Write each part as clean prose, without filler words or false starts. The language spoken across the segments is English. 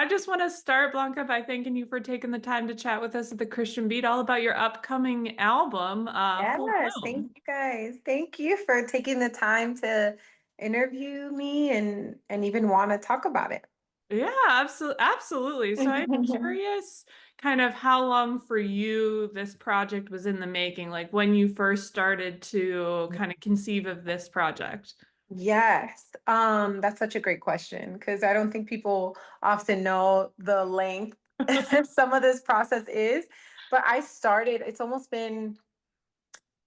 just want to start, Blanca, by thanking you for taking the time to chat with us at the Christian Beat all about your upcoming album, Full Yes, thank Bloom. you guys. Thank you for taking the time to interview me and even want to talk about it. Yeah, absolutely. So I'm curious kind of how long for you this project was in the making, like when you first started to kind of conceive of this project. Yes, that's such a great question because I don't think people often know the length some of this process is. But it's almost been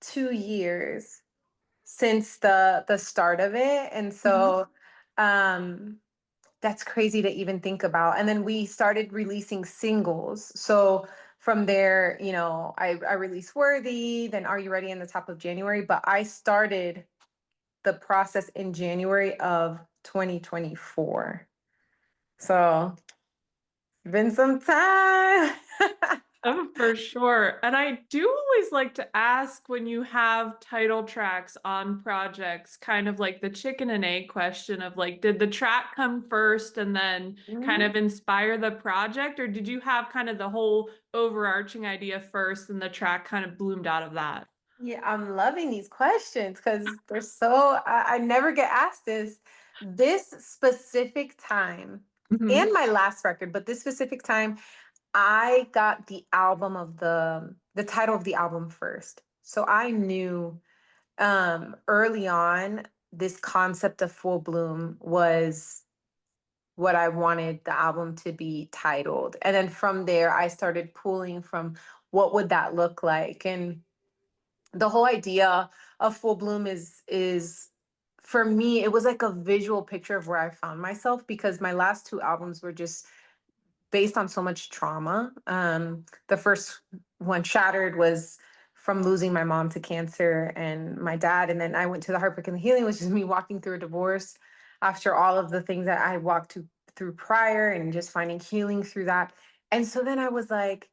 2 years since the start of it. And Mhm. so um that's crazy to even think about. And then we started releasing singles. So from there, I released Worthy, then Are You Ready in the top of January. But I started the process in January of 2024. So been some time. Oh, for sure. And I do always like to ask when you have title tracks on projects, kind of like the chicken and egg question of like, did the track come first and then kind Mhm. of inspire the project, or did you have kind of the whole overarching idea first and the track kind of bloomed out of that? Yeah, I'm loving these questions because they're so, I never get asked this. This specific time and Hmm. my last record, but this specific time, I got the title of the album first. So I knew early on this concept of Full Bloom was what I wanted the album to be titled. And then from there I started pulling from what would that look like. And the whole idea of Full Bloom is for me, it was like a visual picture of where I found myself because my last two albums were just based on so much trauma. The first one, Shattered, was from losing my mom to cancer and my dad. And then I went to the Heartbreak and the Healing, which is me walking through a divorce after all of the things that I through prior and just finding healing through that. And so then I was like,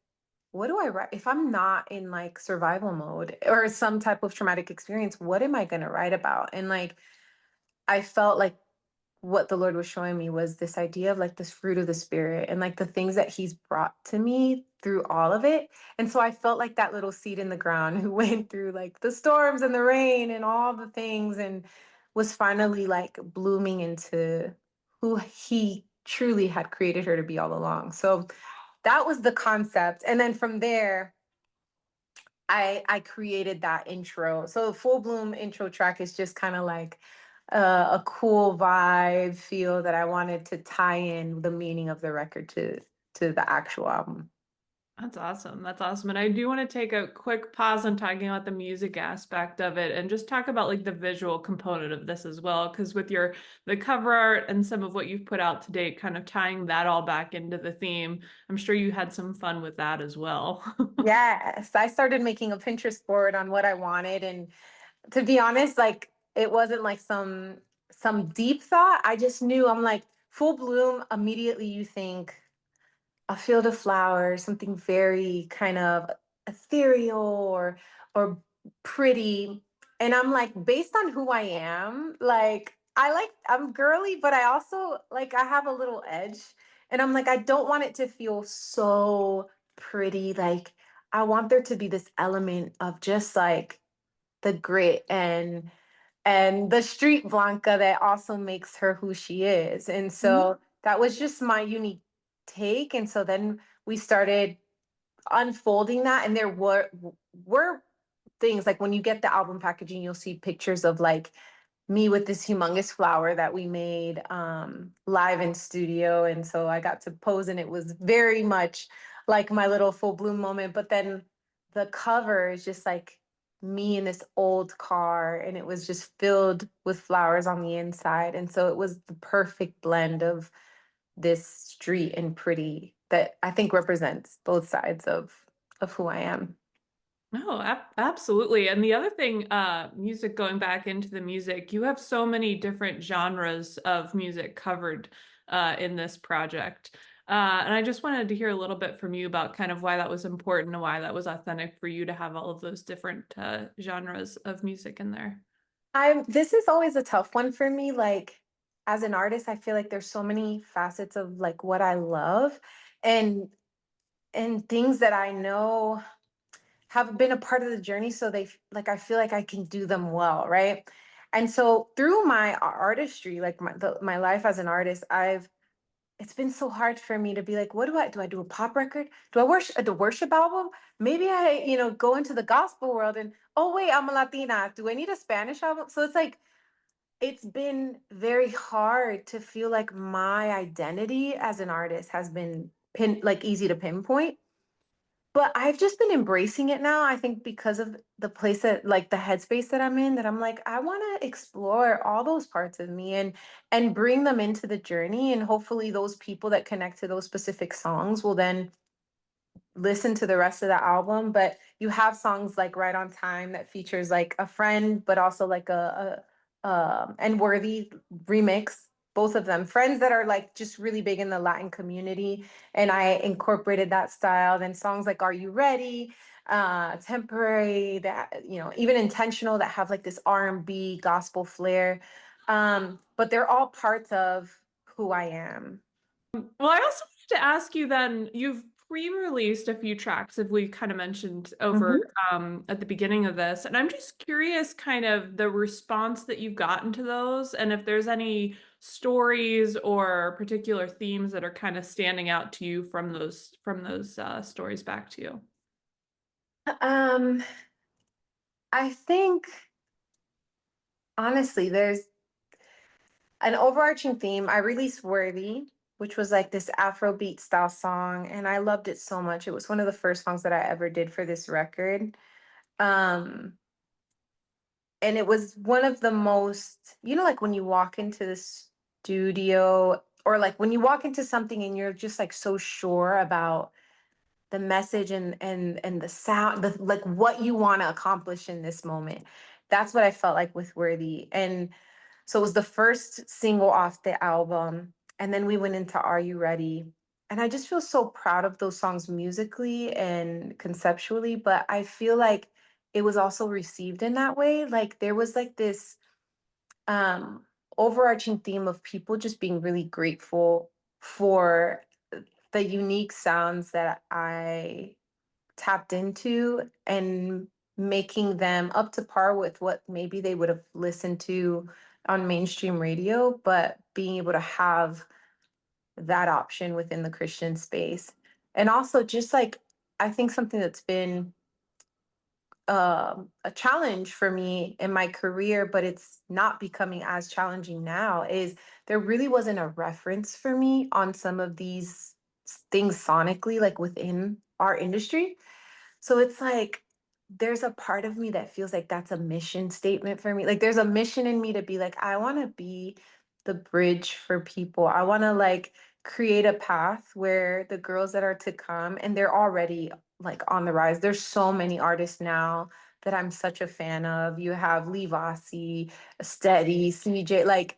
what do I write? If I'm not in like survival mode or some type of traumatic experience, what am I going to write about? And like, I felt like what the Lord was showing me was this idea of like this fruit of the spirit and like the things that he's brought to me through all of it. And so I felt like that little seed in the ground who went through like the storms and the rain and all the things and was finally like blooming into who he truly had created her to be all along. So that was the concept. And then from there, I created that intro. So Full Bloom intro track is just kind of like a cool vibe feel that I wanted to tie in the meaning of the record to the actual album. That's awesome. That's awesome. And I do want to take a quick pause on talking about the music aspect of it and just talk about like the visual component of this as well. Because with the cover art and some of what you've put out to date, kind of tying that all back into the theme, I'm sure you had some fun with that as well. Yes, I started making a Pinterest board on what I wanted, and to be honest, like it wasn't like some deep thought. I just knew I'm like Full Bloom. Immediately, you think a field of flowers, something very kind of ethereal or pretty. And I'm like, based on who I am, like I'm girly, but I also like I have a little edge. And I'm like, I don't want it to feel so pretty. Like I want there to be this element of just like the grit and the street Blanca that also makes her who she is. And Mhm. so that was just my unique take. And so then we started unfolding that, and there were things like when you get the album packaging, you'll see pictures of like me with this humongous flower that we made live in studio. And so I got to pose, and it was very much like my little Full Bloom moment. But then the cover is just like me in this old car, and it was just filled with flowers on the inside. And so it was the perfect blend of this street and pretty that I think represents both sides of who I am. No, absolutely. And the other thing, music, going back into the music, you have so many different genres of music covered in this project. And I just wanted to hear a little bit from you about kind of why that was important and why that was authentic for you to have all of those different genres of music in there. I'm This is always a tough one for me. Like as an artist, I feel like there's so many facets of like what I love and things that I know have been a part of the journey. So like I feel like I can do them well, right? And so through my artistry, like my life as an artist, I've it's been so hard for me to be like, what do? I do a pop record? Do I worship the worship album? Maybe I, go into the gospel world and oh wait, I'm a Latina. Do I need a Spanish album? So it's like it's been very hard to feel like my identity as an artist has been easy to pinpoint. But I've just been embracing it now. I think because of the place that like the headspace that I'm in, that I'm like, I want to explore all those parts of me and bring them into the journey. And hopefully those people that connect to those specific songs will then listen to the rest of the album. But you have songs like Right on Time that features like a friend, but also like a and Worthy remix. Both of them, friends that are like just really big in the Latin community, and I incorporated that style. Then songs like Are You Ready, Temporary, that even Intentional, that have like this R&B gospel flair. But they're all parts of who I am. Well, I also wanted to ask you then, you've pre-released a few tracks, as we kind of mentioned over at the beginning of this, and I'm just curious kind of the response that you've gotten to those, and if there's any stories or particular themes that are kind of standing out to you from those stories back to you. Um, I think honestly, there's an overarching theme. I released Worthy, which was like this Afrobeat style song, and I loved it so much. It was one of the first songs that I ever did for this record. Um, and it was one of the most, like when you walk into the studio or like when you walk into something and you're just like so sure about the message and the sound, like what you want to accomplish in this moment. That's what I felt like with Worthy. And so it was the first single off the album. And then we went into Are You Ready? And I just feel so proud of those songs musically and conceptually, but I feel like it was also received in that way. Like there was like this um overarching theme of people just being really grateful for the unique sounds that I tapped into and making them up to par with what maybe they would have listened to on mainstream radio, but being able to have that option within the Christian space. And also just like I think something that's been a challenge for me in my career, but it's not becoming as challenging now, is there really wasn't a reference for me on some of these things sonically, like within our industry. So it's like there's a part of me that feels like that's a mission statement for me. Like there's a mission in me to be like, I want to be the bridge for people. I want to like create a path where the girls that are to come, and they're already like on the rise. There's so many artists now that I'm such a fan of. You have Lee Vossi, Steady, CJ, like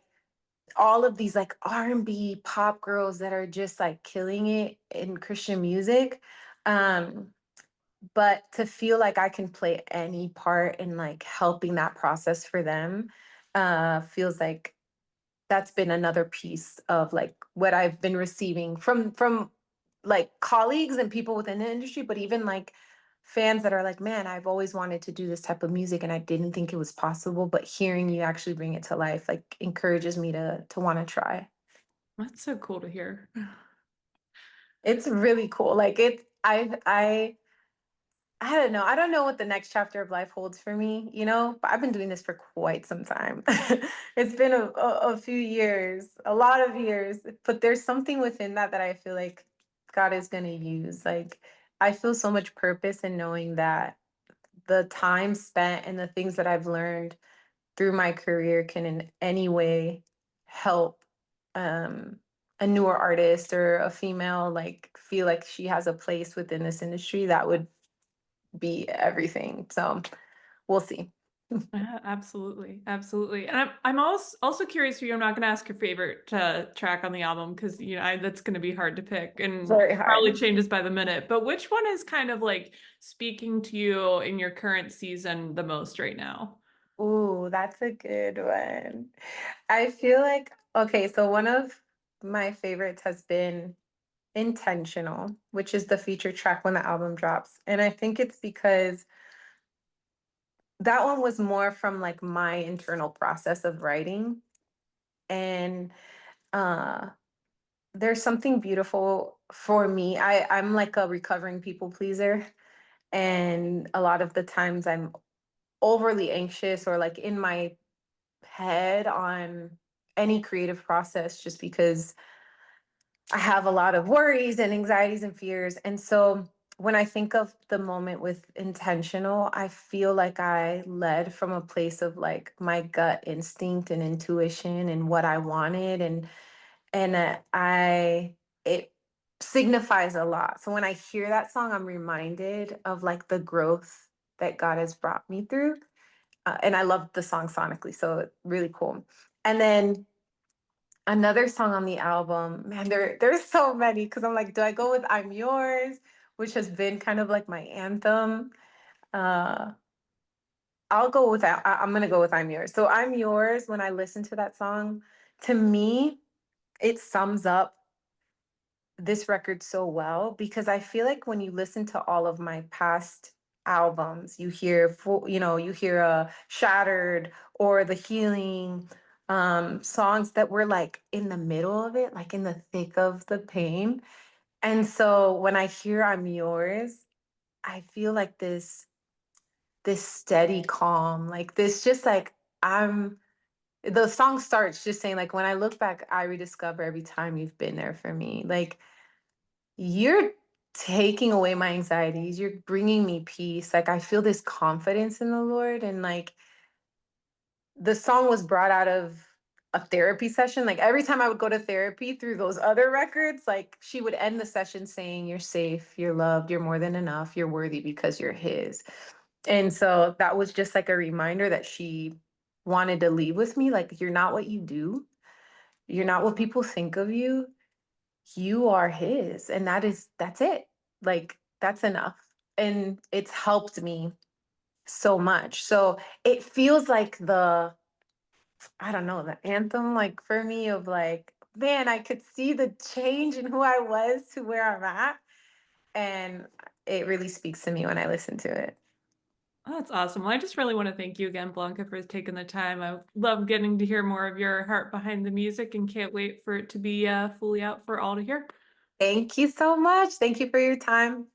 all of these like R&B pop girls that are just like killing it in Christian music. Um, but to feel like I can play any part in like helping that process for them feels like that's been another piece of like what I've been receiving from like colleagues and people within the industry, but even like fans that are like, man, I've always wanted to do this type of music and I didn't think it was possible, but hearing you actually bring it to life like encourages me to want to try. That's so cool to hear. It's really cool. Like I don't know. I don't know what the next chapter of life holds for me, but I've been doing this for quite some time. It's been a few years, a lot of years, but there's something within that that I feel like God is going to use. Like, I feel so much purpose in knowing that the time spent and the things that I've learned through my career can in any way help um, a newer artist or a female like feel like she has a place within this industry. That would be everything. So we'll see. Absolutely, absolutely. And I'm also curious for you. I'm not going to ask your favorite track on the album because that's going to be hard to pick and Very probably hard. changes by the minute. But which one is kind of like speaking to you in your current season the most right now? Ooh, that's a good one. I feel like Okay, so one of my favorites has been Intentional, which is the feature track when the album drops. And I think it's because that one was more from like my internal process of writing. And uh there's something beautiful for me. I'm like a recovering people pleaser. And a lot of the times I'm overly anxious or like in my head on any creative process just because I have a lot of worries and anxieties and fears. And so when I think of the moment with Intentional, I feel like I led from a place of like my gut instinct and intuition and what I wanted, and I it signifies a lot. So when I hear that song, I'm reminded of like the growth that God has brought me through. And I love the song sonically, so really cool. And then another song on the album, man, there's so many because I'm like, do I go with I'm Yours, which has been kind of like my anthem? Uh, I'll go with that. I'm gonna go with I'm Yours. So I'm Yours, when I listen to that song, to me, it sums up this record so well because I feel like when you listen to all of my past albums, you hear full, you hear Shattered or The Healing, songs that were like in the middle of it, like in the thick of the pain. And so when I hear I'm Yours, I feel like this steady calm, like this just like I'm the song starts just saying like when I look back, I rediscover every time you've been there for me. Like you're taking away my anxieties. You're bringing me peace. Like I feel this confidence in the Lord. And like the song was brought out of a therapy session. Like every time I would go to therapy through those other records, like she would end the session saying, "You're safe, you're loved, you're more than enough, you're worthy because you're His." And so that was just like a reminder that she wanted to leave with me. Like, you're not what you do, you're not what people think of you, you are His, and that's it. Like that's enough, and it's helped me so much. So it feels like the, I don't know, the anthem, like for me, of like, man, I could see the change in who I was to where I'm at, and it really speaks to me when I listen to it. Oh, that's awesome. Well, I just really want to thank you again, Blanca, for taking the time. I love getting to hear more of your heart behind the music and can't wait for it to be fully out for all to hear. Thank you so much. Thank you for your time.